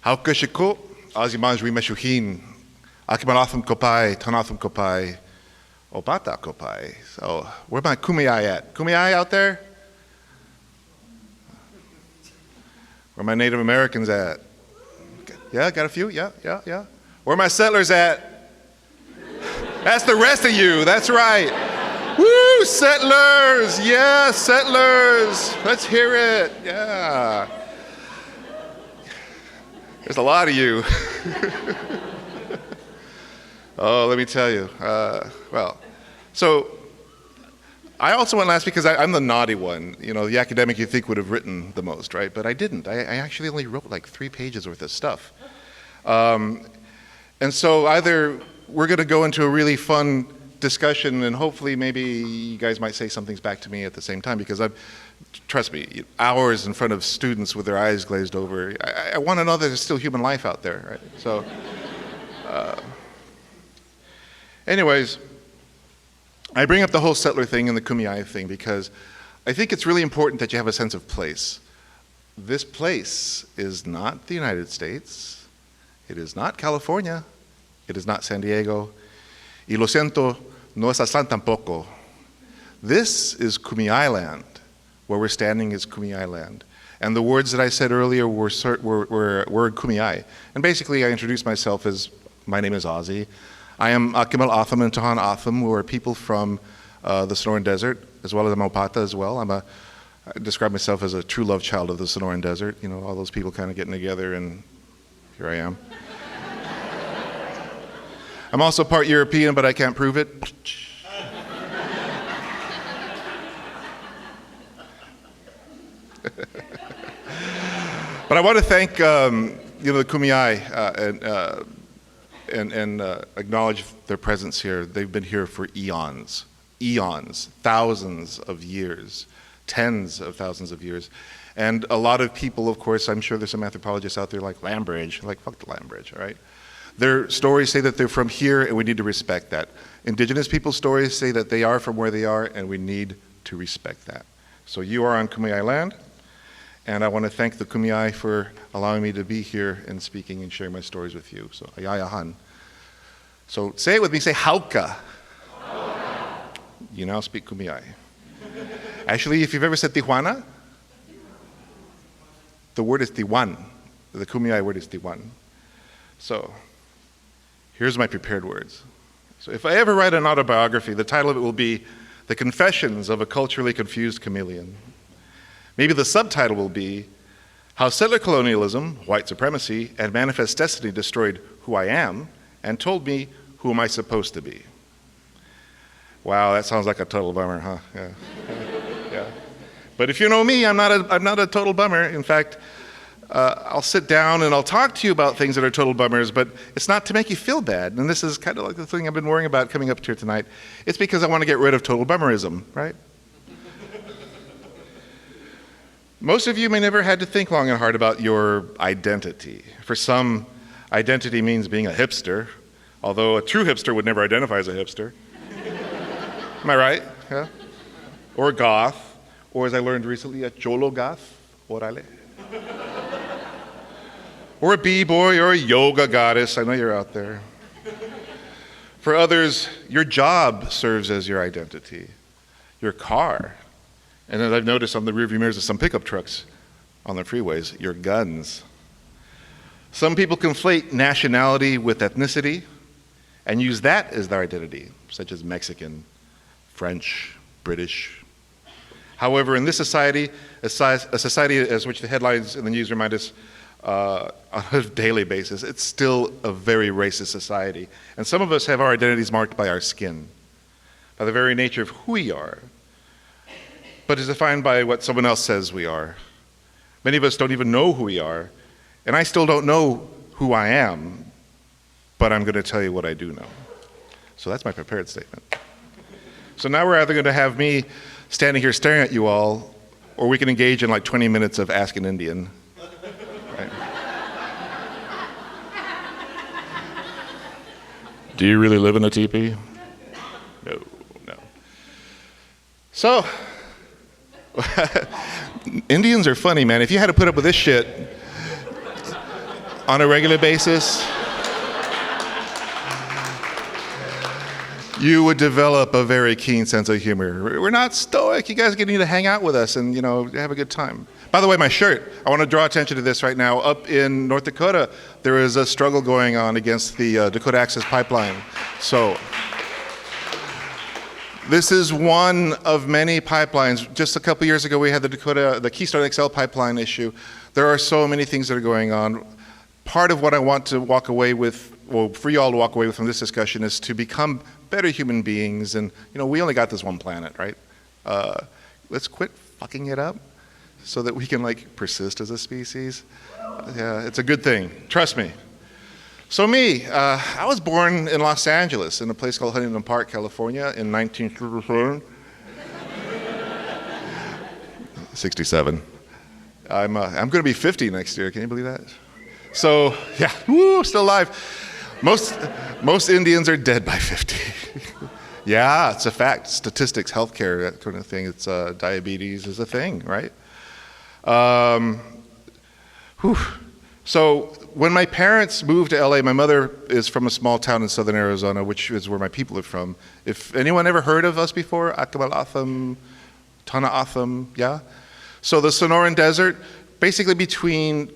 Haukashiko, Ozzie Monge Meshuhin, Akimanatham Kopai, Tanatham Kopai, Obata Kopai. So, where my Kumiai at? Kumiai out there? Where my Native Americans at? Yeah, got a few? Yeah. Where my settlers at? That's the rest of you, that's right. Woo, settlers, yeah, settlers. Let's hear it, yeah. There's a lot of you. Oh, let me tell you. So I also went last because I'm the naughty one. You know, the academic you think would have written the most, right? But I didn't. I actually only wrote like 3 pages worth of stuff. And so either we're going to go into a really fun discussion and hopefully maybe you guys might say some things back to me at the same time because trust me, hours in front of students with their eyes glazed over. I want to know that there's still human life out there, right? So, anyways, I bring up the whole settler thing and the Kumeyaay thing because I think it's really important that you have a sense of place. This place is not the United States. It is not California. It is not San Diego. Y lo siento, no es Aztlán tampoco. This is Kumeyaay land. Where we're standing is Kumeyaay land. And the words that I said earlier were Kumeyaay. And basically I introduced myself as, my name is Ozzie. I am Akimal Atham and Tahan Atham, who are people from the Sonoran Desert, as well as Maupata as well. I describe myself as a true love child of the Sonoran Desert. You know, all those people kind of getting together and here I am. I'm also part European, but I can't prove it. But I want to thank the Kumeyaay and acknowledge their presence here. They've been here for eons, thousands of years, tens of thousands of years. And a lot of people, of course, I'm sure there's some anthropologists out there like land bridge, like fuck the land bridge, all right? Their stories say that they're from here and we need to respect that. Indigenous people's stories say that they are from where they are and we need to respect that. So you are on Kumeyaay land. And I want to thank the Kumeyaay for allowing me to be here and speaking and sharing my stories with you. So, ayayahan. So, say it with me, say hauka. You now speak Kumeyaay. Actually, if you've ever said Tijuana, the word is Tijuan. The Kumeyaay word is Tijuan. So, here's my prepared words. So, if I ever write an autobiography, the title of it will be The Confessions of a Culturally Confused Chameleon. Maybe the subtitle will be How Settler Colonialism, White Supremacy, and Manifest Destiny Destroyed Who I Am and Told Me Who Am I Supposed to Be. Wow, that sounds like a total bummer, huh? Yeah. Yeah. But if you know me, I'm not a total bummer. In fact, I'll sit down and I'll talk to you about things that are total bummers, but it's not to make you feel bad. And this is kind of like the thing I've been worrying about coming up here tonight. It's because I want to get rid of total bummerism, right? Most of you may never had to think long and hard about your identity. For some, identity means being a hipster, although a true hipster would never identify as a hipster. Am I right? Yeah. Or a goth, or as I learned recently, a cholo goth. Orale. Or a b-boy or a yoga goddess. I know you're out there. For others, your job serves as your identity. Your car. And as I've noticed on the rearview mirrors of some pickup trucks on the freeways, your guns. Some people conflate nationality with ethnicity and use that as their identity, such as Mexican, French, British. However, in this society, a society as which the headlines in the news remind us on a daily basis, it's still a very racist society. And some of us have our identities marked by our skin, by the very nature of who we are, but is defined by what someone else says we are. Many of us don't even know who we are, and I still don't know who I am, but I'm going to tell you what I do know. So that's my prepared statement. So now we're either going to have me standing here staring at you all, or we can engage in like 20 minutes of Ask an Indian. Right? Do you really live in a teepee? No. So, Indians are funny, man. If you had to put up with this shit, on a regular basis, you would develop a very keen sense of humor. We're not stoic. You guys need to hang out with us and, have a good time. By the way, my shirt, I want to draw attention to this right now. Up in North Dakota, there is a struggle going on against the Dakota Access Pipeline. So this is one of many pipelines. Just a couple years ago, we had the Keystone XL pipeline issue. There are so many things that are going on. Part of what I want to walk away with, well, for you all to walk away with from this discussion, is to become better human beings. And, we only got this one planet, right? Let's quit fucking it up so that we can, persist as a species. Yeah, it's a good thing. Trust me. So me, I was born in Los Angeles in a place called Huntington Park, California in 1967. I'm going to be 50 next year. Can you believe that? So, yeah, woo, still alive. Most Indians are dead by 50. Yeah, it's a fact. Statistics, healthcare, that kind of thing. It's diabetes is a thing, right? So when my parents moved to LA, my mother is from a small town in southern Arizona, which is where my people are from. If anyone ever heard of us before, Akabalatham, Tanaatham, yeah? So the Sonoran Desert, basically between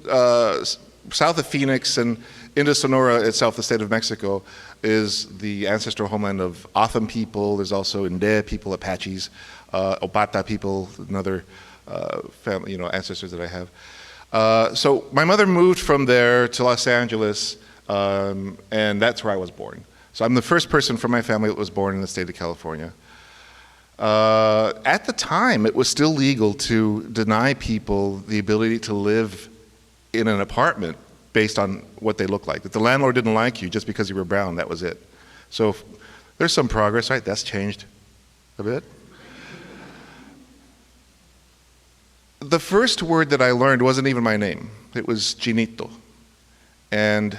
south of Phoenix and into Sonora itself, the state of Mexico, is the ancestral homeland of Atham people. There's also Inde people, Apaches, Opata people, another family, ancestors that I have. So my mother moved from there to Los Angeles, and that's where I was born. So I'm the first person from my family that was born in the state of California. At the time, it was still legal to deny people the ability to live in an apartment based on what they look like. If the landlord didn't like you just because you were brown, that was it. So there's some progress, right? That's changed a bit. The first word that I learned wasn't even my name. It was Chinito. And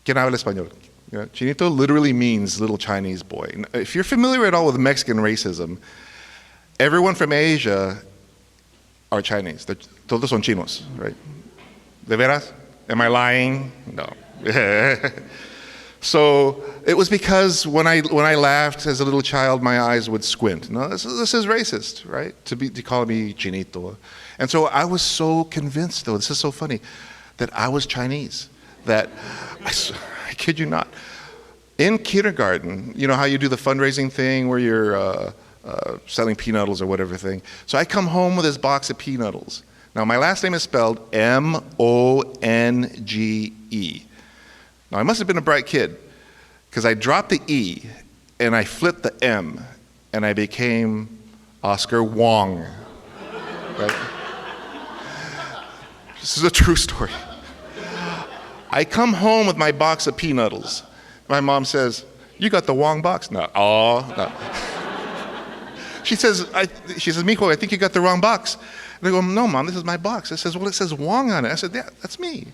¿Quién habla español? Chinito literally means little Chinese boy. If you're familiar at all with Mexican racism, everyone from Asia are Chinese. Todos son chinos, right? ¿De veras? Am I lying? No. So it was because when I laughed as a little child, my eyes would squint. No, this is racist, right? To call me Chinito. And so I was so convinced, though, this is so funny, that I was Chinese. That, I kid you not, in kindergarten, you know how you do the fundraising thing where you're selling peanuttles or whatever thing. So I come home with this box of peanuttles. Now, my last name is spelled M-O-N-G-E. Now, I must have been a bright kid, because I dropped the E, and I flipped the M, and I became Oscar Wong. Right? This is a true story. I come home with my box of peanuttles. My mom says, "You got the Wong box?" No. Oh, no. She says, "Mijo, I think you got the wrong box." And I go, "No, Mom, this is my box." It says, "Well, it says Wong on it." I said, "Yeah, that's me."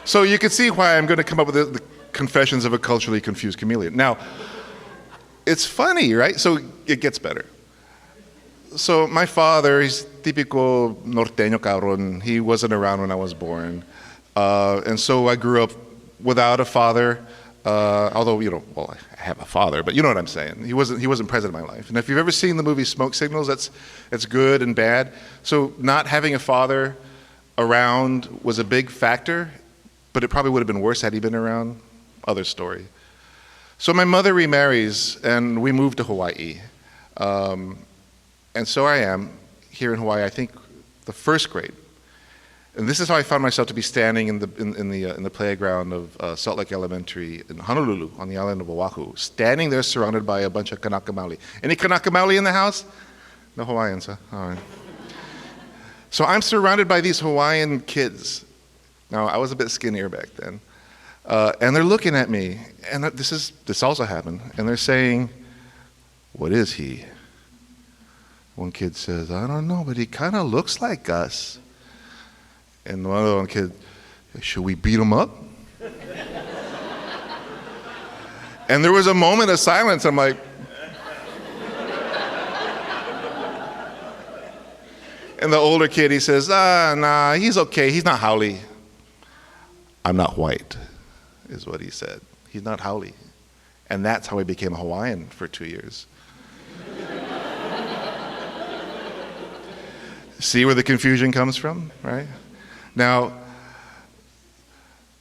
So you can see why I'm going to come up with the confessions of a culturally confused chameleon. Now, it's funny, right? So it gets better. So my father, he's típico norteño cabrón. He wasn't around when I was born. And so I grew up without a father. Although, well, I have a father, but you know what I'm saying. He wasn't present in my life. And if you've ever seen the movie Smoke Signals, it's good and bad. So not having a father around was a big factor, but it probably would have been worse had he been around. Other story. So my mother remarries, and we moved to Hawaii. And so I am here in Hawaii, I think the first grade. And this is how I found myself to be standing in the playground of Salt Lake Elementary in Honolulu on the island of Oahu, standing there surrounded by a bunch of Kanaka Maoli. Any Kanaka Maoli in the house? No Hawaiians, huh? All right. So I'm surrounded by these Hawaiian kids. Now, I was a bit skinnier back then. And they're looking at me, and this also happened, and they're saying, "What is he?" One kid says, "I don't know, but he kind of looks like us." And the other one kid, "Should we beat him up?" And there was a moment of silence. I'm like, And the older kid, he says, nah, he's okay. He's not haole. I'm not white, is what he said. He's not haole. And that's how he became a Hawaiian for 2 years. See where the confusion comes from, right? Now,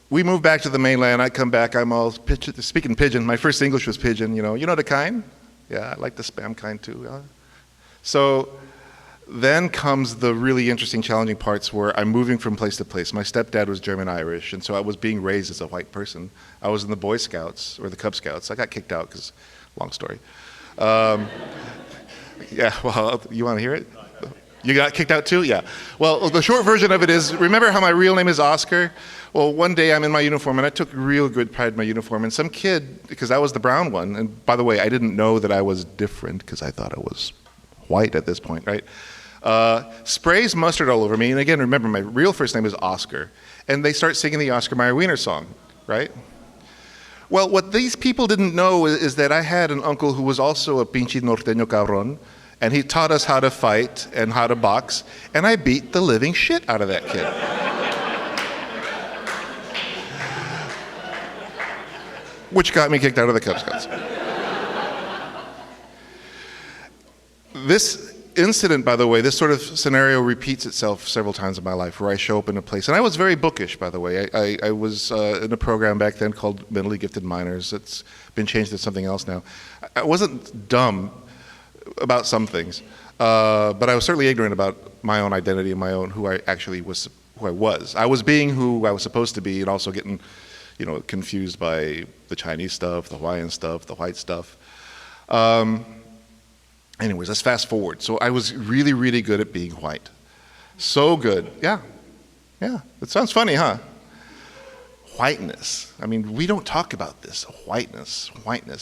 we move back to the mainland. I come back, I'm all speaking pidgin. My first English was pidgin, you know the kind? Yeah, I like the spam kind too. So then comes the really interesting, challenging parts where I'm moving from place to place. My stepdad was German-Irish, and so I was being raised as a white person. I was in the Boy Scouts, or the Cub Scouts. I got kicked out because, long story. Yeah, well, you want to hear it? You got kicked out too? Yeah. Well, the short version of it is, remember how my real name is Oscar? Well, one day I'm in my uniform, and I took real good pride in my uniform, and some kid, because I was the brown one, and by the way, I didn't know that I was different, because I thought I was white at this point, right? Sprays mustard all over me, and again, remember, my real first name is Oscar, and they start singing the Oscar Mayer Wiener song, right? Well, what these people didn't know is that I had an uncle who was also a pinche norteño cabrón, and he taught us how to fight and how to box, and I beat the living shit out of that kid. Which got me kicked out of the Cub Scouts. This incident, by the way, this sort of scenario repeats itself several times in my life where I show up in a place. And I was very bookish, by the way. I was in a program back then called Mentally Gifted Minors. It's been changed to something else now. I wasn't dumb about some things, but I was certainly ignorant about my own identity and my own who I actually was, who I was. I was being who I was supposed to be and also getting, confused by the Chinese stuff, the Hawaiian stuff, the white stuff. Anyways, let's fast forward. So I was really, really good at being white. So good. Yeah. It sounds funny, huh? Whiteness. I mean, we don't talk about this. Whiteness.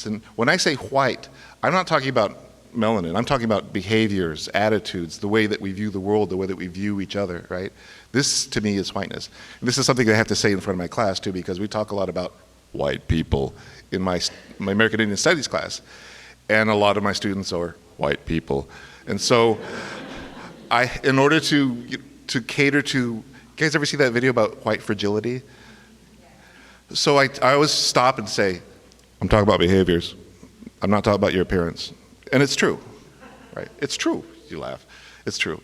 And when I say white, I'm not talking about melanin. I'm talking about behaviors, attitudes, the way that we view the world, the way that we view each other, right? This, to me, is whiteness. And this is something I have to say in front of my class, too, because we talk a lot about white people in my American Indian Studies class. And a lot of my students are white people. And so in order to cater to, you guys ever see that video about white fragility? So I always stop and say, I'm talking about behaviors. I'm not talking about your appearance. And it's true, right? It's true. You laugh. It's true.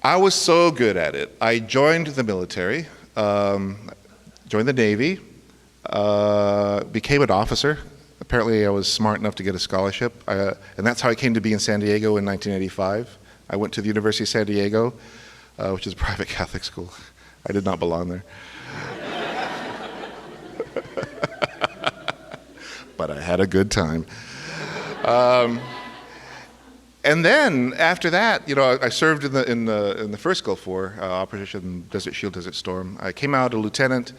I was so good at it. I joined the military, joined the Navy, became an officer. Apparently I was smart enough to get a scholarship, and that's how I came to be in San Diego in 1985. I went to the University of San Diego, which is a private Catholic school. I did not belong there. But I had a good time. And then after that, I served in the first Gulf War, Operation Desert Shield, Desert Storm. I came out a lieutenant,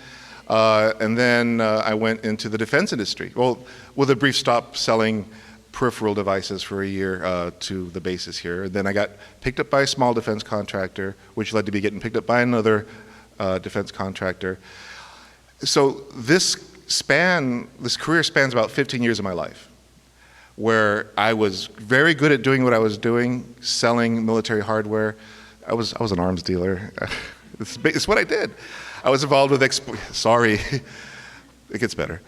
and then I went into the defense industry. Well, with a brief stop selling peripheral devices for a year to the bases here. And then I got picked up by a small defense contractor, which led to me getting picked up by another defense contractor. So this career spans about 15 years of my life, where I was very good at doing what I was doing, selling military hardware. I was an arms dealer. It's what I did. I was involved with sorry, it gets better.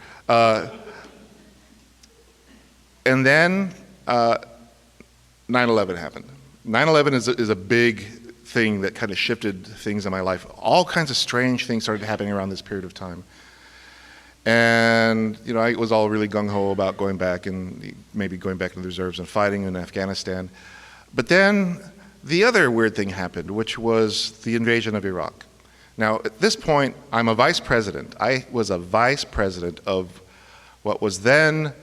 And then 9/11 happened. 9/11 is a big thing that kind of shifted things in my life. All kinds of strange things started happening around this period of time. And I was all really gung-ho about going back and maybe going back to the reserves and fighting in Afghanistan. But then the other weird thing happened, which was the invasion of Iraq. Now, at this point, I'm a vice president. I was a vice president of what was then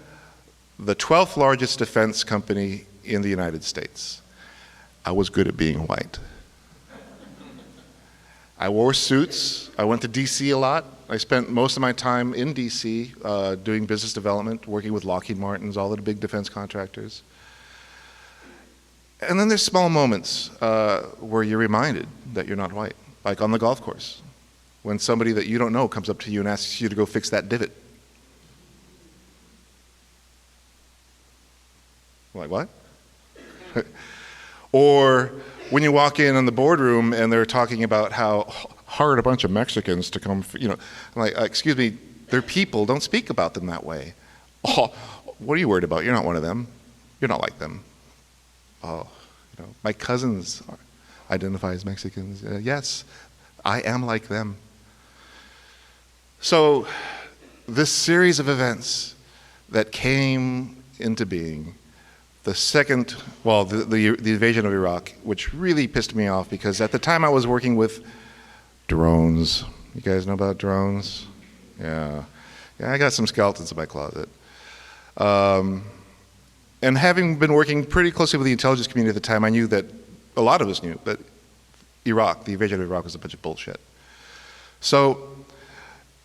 the 12th largest defense company in the United States. I was good at being white. I wore suits. I went to DC a lot. I spent most of my time in DC doing business development, working with Lockheed Martins, all of the big defense contractors. And then there's small moments where you're reminded that you're not white, like on the golf course, when somebody that you don't know comes up to you and asks you to go fix that divot. I'm like, what? Or when you walk in the boardroom and they're talking about how hard a bunch of Mexicans to come, I'm like, excuse me, they're people, don't speak about them that way. Oh, what are you worried about? You're not one of them. You're not like them. Oh, my cousins identify as Mexicans. Yes, I am like them. So this series of events that came into being, the invasion of Iraq, which really pissed me off because at the time I was working with drones. You guys know about drones? Yeah, I got some skeletons in my closet. And having been working pretty closely with the intelligence community at the time, I knew that, a lot of us knew, that Iraq, the invasion of Iraq, was a bunch of bullshit. So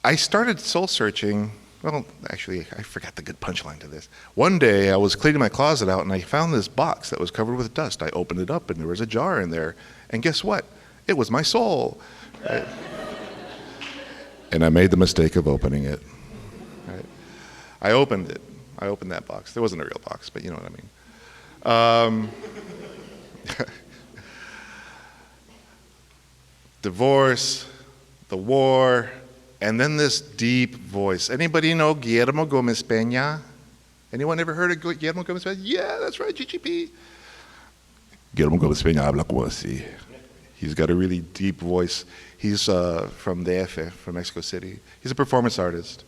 I started soul searching. Well, actually, I forgot the good punchline to this. One day, I was cleaning my closet out, and I found this box that was covered with dust. I opened it up, and there was a jar in there. And guess what? It was my soul. Right? And I made the mistake of opening it. Right? I opened it. I opened that box. There wasn't a real box, but you know what I mean. Divorce, the war, and then this deep voice. Anybody know Guillermo Gómez Peña? Anyone ever heard of Guillermo Gómez Peña? Yeah, that's right, GGP. Guillermo Gómez Peña habla como así. He's got a really deep voice. He's from DF, from Mexico City. He's a performance artist.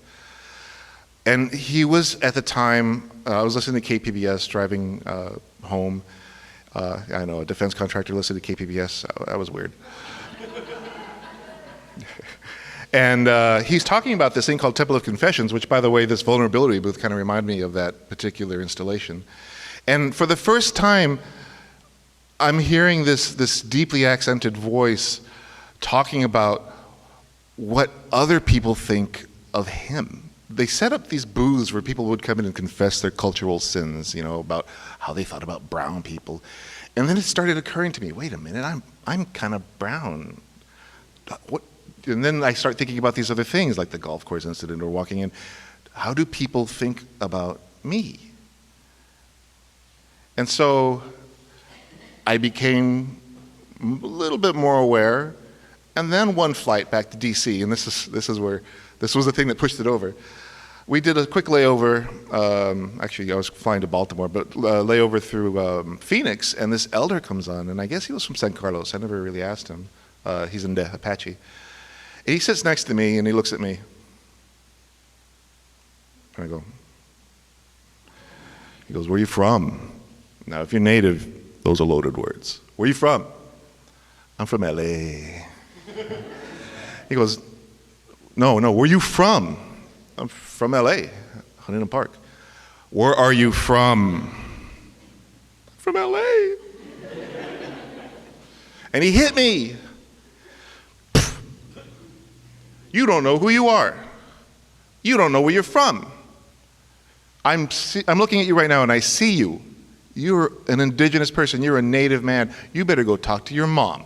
And he was, at the time, I was listening to KPBS driving home. I know, a defense contractor listened to KPBS. That was weird. And he's talking about this thing called Temple of Confessions, which, by the way, this vulnerability booth kind of reminded me of that particular installation. And for the first time, I'm hearing this deeply accented voice talking about what other people think of him. They set up these booths where people would come in and confess their cultural sins, about how they thought about brown people. And then it started occurring to me, wait a minute, I'm kind of brown. What? And then I start thinking about these other things, like the golf course incident or walking in. How do people think about me? And so I became a little bit more aware. And then one flight back to DC, and this was the thing that pushed it over. We did a quick layover. Actually, I was flying to Baltimore, but layover through Phoenix, and this elder comes on, and I guess he was from San Carlos. I never really asked him. He's in Apache. And he sits next to me, and he looks at me. And I go, he goes, where are you from? Now, if you're native, those are loaded words. Where are you from? I'm from LA. He goes, no, where are you from? I'm from LA, Huntington Park. Where are you from? From LA. And he hit me. You don't know who you are. You don't know where you're from. I'm looking at you right now and I see you. You're an indigenous person. You're a native man. You better go talk to your mom.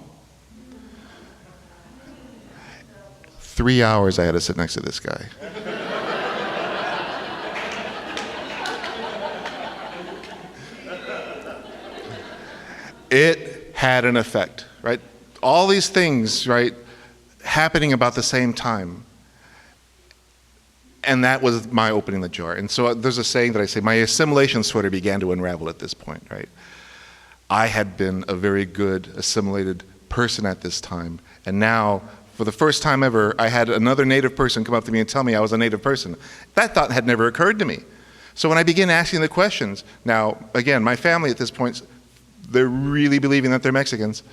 3 hours I had to sit next to this guy. It had an effect, right? All these things, right, happening about the same time. And that was my opening the jar. And so there's a saying that I say, my assimilation sweater began to unravel at this point, right? I had been a very good assimilated person at this time. And now, for the first time ever, I had another Native person come up to me and tell me I was a Native person. That thought had never occurred to me. So when I began asking the questions, now, again, my family at this point, they're really believing that they're Mexicans.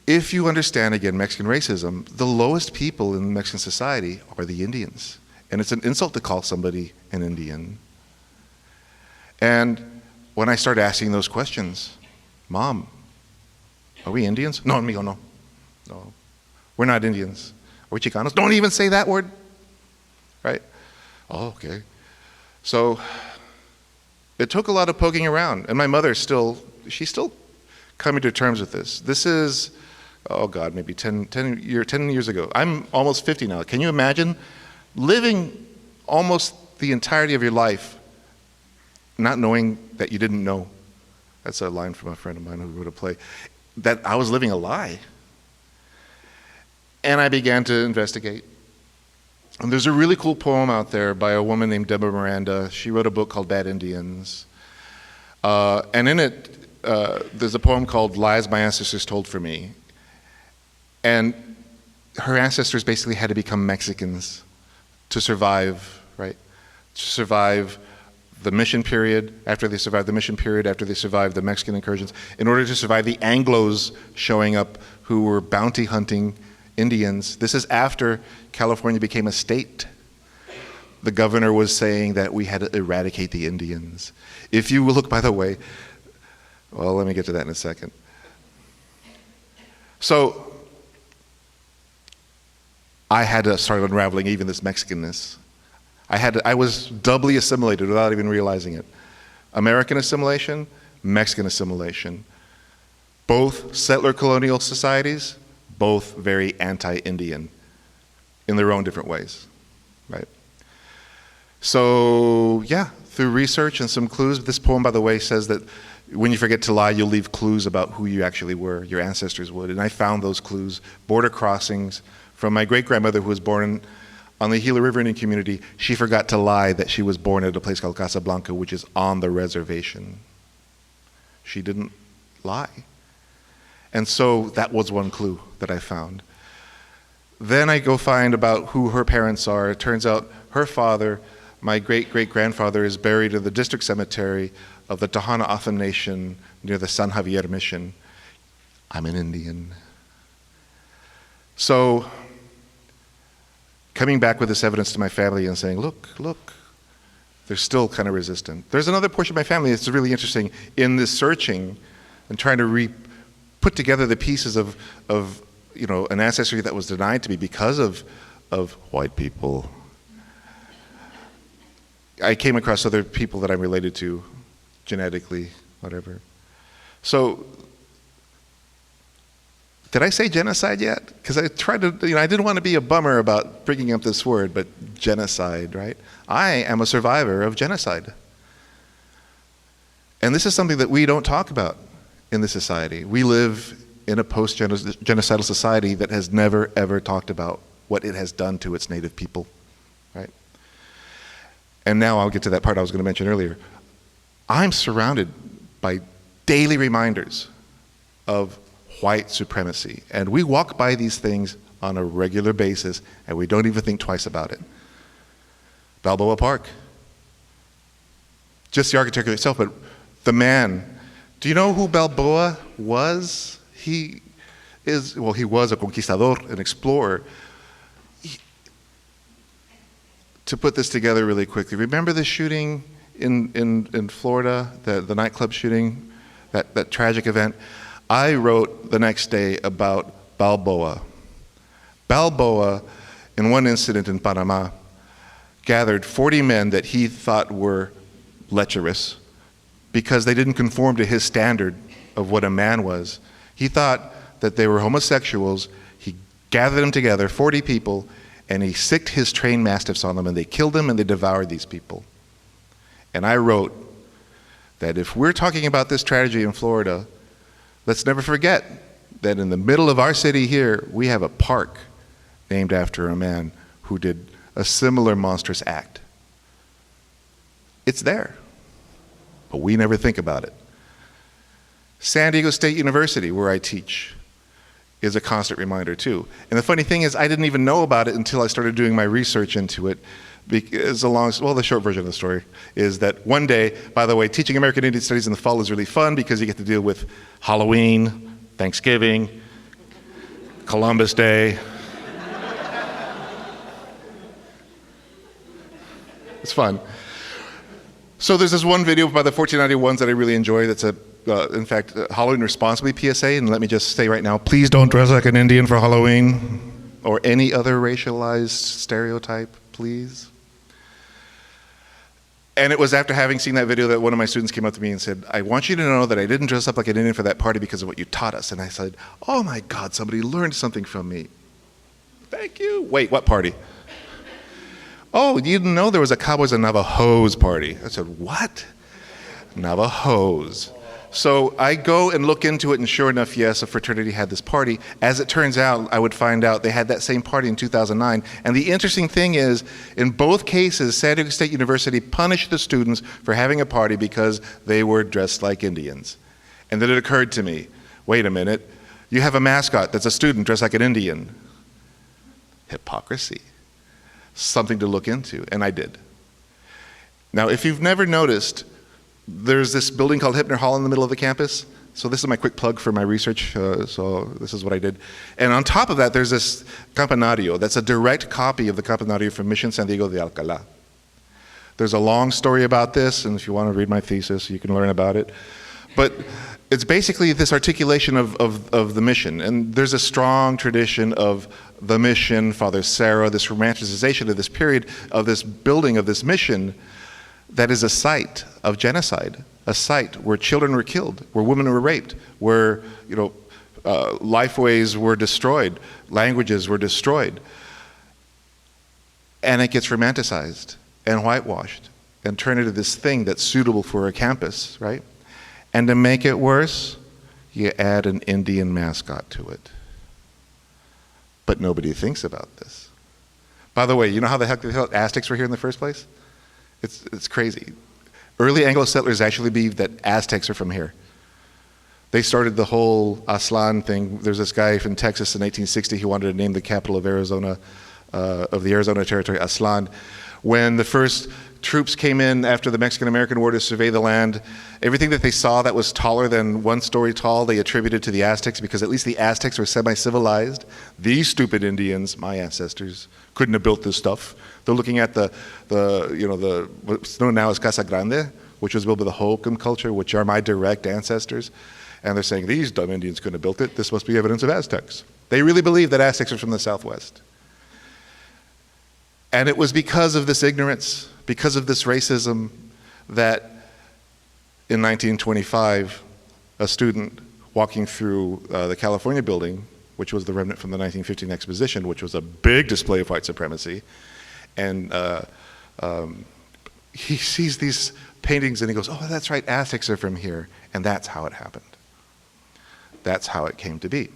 If you understand, again, Mexican racism, the lowest people in Mexican society are the Indians. And it's an insult to call somebody an Indian. And when I started asking those questions, Mom, are we Indians? No, amigo, no. No, we're not Indians. Are we Chicanos? Don't even say that word. Right? Oh, okay. So it took a lot of poking around. And my mother she's still coming to terms with this. This is, oh God, maybe 10 years ago. I'm almost 50 now. Can you imagine living almost the entirety of your life not knowing that you didn't know? That's a line from a friend of mine who wrote a play. That I was living a lie. And I began to investigate. And there's a really cool poem out there by a woman named Deborah Miranda. She wrote a book called Bad Indians. And in it, there's a poem called Lies My Ancestors Told for Me. And her ancestors basically had to become Mexicans to survive, right? To survive the mission period, after they survived the mission period, after they survived the Mexican incursions, in order to survive the Anglos showing up who were bounty hunting Indians. This is after California became a state. The governor was saying that we had to eradicate the Indians. If you look, by the way, well, let me get to that in a second. So, I had to start unraveling even this Mexicanness. I was doubly assimilated without even realizing it. American assimilation, Mexican assimilation. Both settler colonial societies, both very anti-Indian in their own different ways, right? So, yeah, through research and some clues, this poem, by the way, says that when you forget to lie, you'll leave clues about who you actually were, your ancestors would. And I found those clues, border crossings, from my great-grandmother who was born on the Gila River Indian Community. She forgot to lie that she was born at a place called Casablanca, which is on the reservation. She didn't lie. And so that was one clue that I found. Then I go find about who her parents are. It turns out her father, my great-great-grandfather, is buried in the district cemetery of the Tohono O'odham Nation near the San Javier Mission. I'm an Indian. So, coming back with this evidence to my family and saying, look, they're still kind of resistant. There's another portion of my family that's really interesting in this searching and trying to put together the pieces of an ancestry that was denied to me because of white people. I came across other people that I'm related to genetically, whatever. So, did I say genocide yet? Because I tried to, I didn't want to be a bummer about bringing up this word, but genocide, right? I am a survivor of genocide. And this is something that we don't talk about in this society. We live in a post-genocidal society that has never, ever talked about what it has done to its native people, right? And now I'll get to that part I was going to mention earlier. I'm surrounded by daily reminders of white supremacy. And we walk by these things on a regular basis, and we don't even think twice about it. Balboa Park. Just the architecture itself, but the man. Do you know who Balboa was? He was a conquistador, an explorer. To put this together really quickly, remember the shooting in Florida, the nightclub shooting, that tragic event? I wrote the next day about Balboa. Balboa, in one incident in Panama, gathered 40 men that he thought were lecherous because they didn't conform to his standard of what a man was. He thought that they were homosexuals. He gathered them together, 40 people, and he sicked his trained mastiffs on them, and they killed them and they devoured these people. And I wrote that if we're talking about this tragedy in Florida, let's never forget that in the middle of our city here, we have a park named after a man who did a similar monstrous act. It's there, but we never think about it. San Diego State University, where I teach, is a constant reminder too. And the funny thing is, I didn't even know about it until I started doing my research into it. The short version of the story is that one day, by the way, teaching American Indian Studies in the fall is really fun because you get to deal with Halloween, Thanksgiving, Columbus Day. It's fun. So there's this one video by the 1491s that I really enjoy that's in fact, Halloween Responsibly PSA, and let me just say right now, please don't dress like an Indian for Halloween or any other racialized stereotype, please. And it was after having seen that video that one of my students came up to me and said, I want you to know that I didn't dress up like an Indian for that party because of what you taught us. And I said, oh my God, somebody learned something from me. Thank you. Wait, what party? Oh, you didn't know there was a Cowboys and Navajos party. I said, what? Navajos. So I go and look into it, and sure enough, yes, a fraternity had this party. As it turns out, I would find out they had that same party in 2009. And the interesting thing is, in both cases, San Diego State University punished the students for having a party because they were dressed like Indians. And then it occurred to me, wait a minute, you have a mascot that's a student dressed like an Indian. Hypocrisy. Something to look into, and I did. Now, if you've never noticed, there's this building called Hypner Hall in the middle of the campus. So this is my quick plug for my research, so this is what I did. And on top of that, there's this campanario that's a direct copy of the campanario from Mission San Diego de Alcalá. There's a long story about this, and if you want to read my thesis, you can learn about it. But it's basically this articulation of the mission. And there's a strong tradition of the mission, Father Serra, this romanticization of this period, of this building of this mission, that is a site of genocide, a site where children were killed, where women were raped, where lifeways were destroyed, languages were destroyed. And it gets romanticized and whitewashed and turned into this thing that's suitable for a campus, right? And to make it worse, you add an Indian mascot to it. But nobody thinks about this. By the way, you know how the heck the Aztecs were here in the first place? It's crazy. Early Anglo settlers actually believed that Aztecs are from here. They started the whole Aztlán thing. There's this guy from Texas in 1860 who wanted to name the capital of Arizona, of the Arizona Territory, Aztlán. When the first troops came in after the Mexican-American War to survey the land, everything that they saw that was taller than 1 story tall, they attributed to the Aztecs, because at least the Aztecs were semi-civilized. These stupid Indians, my ancestors, couldn't have built this stuff. They're looking at the what's known now as Casa Grande, which was built by the Hokum culture, which are my direct ancestors. And they're saying, these dumb Indians couldn't have built it. This must be evidence of Aztecs. They really believe that Aztecs are from the Southwest. And it was because of this ignorance, because of this racism, that in 1925, a student walking through the California building, which was the remnant from the 1915 exposition, which was a big display of white supremacy, and he sees these paintings and he goes, oh, that's right, Aztecs are from here. And that's how it happened. That's how it came to be.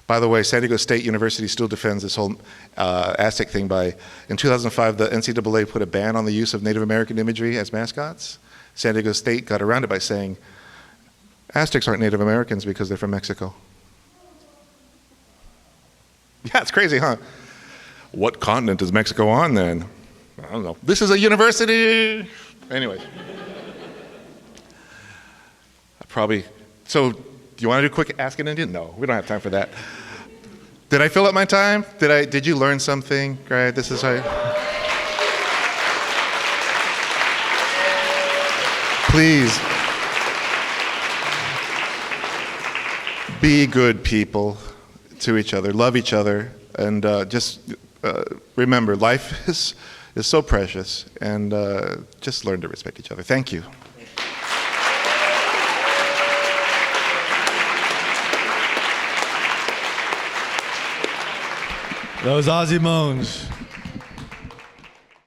By the way, San Diego State University still defends this whole Aztec thing by, in 2005, the NCAA put a ban on the use of Native American imagery as mascots. San Diego State got around it by saying, Aztecs aren't Native Americans because they're from Mexico. Yeah, it's crazy, huh? What continent is Mexico on then? I don't know. This is a university. Anyways. So, do you want to do a quick Ask an Indian? No, we don't have time for that. Did I fill up my time? Did you learn something? Right, this is how. Please. Be good people to each other, love each other, and just remember, life is so precious, and just learn to respect each other. Thank you. That was Ozzie Monge.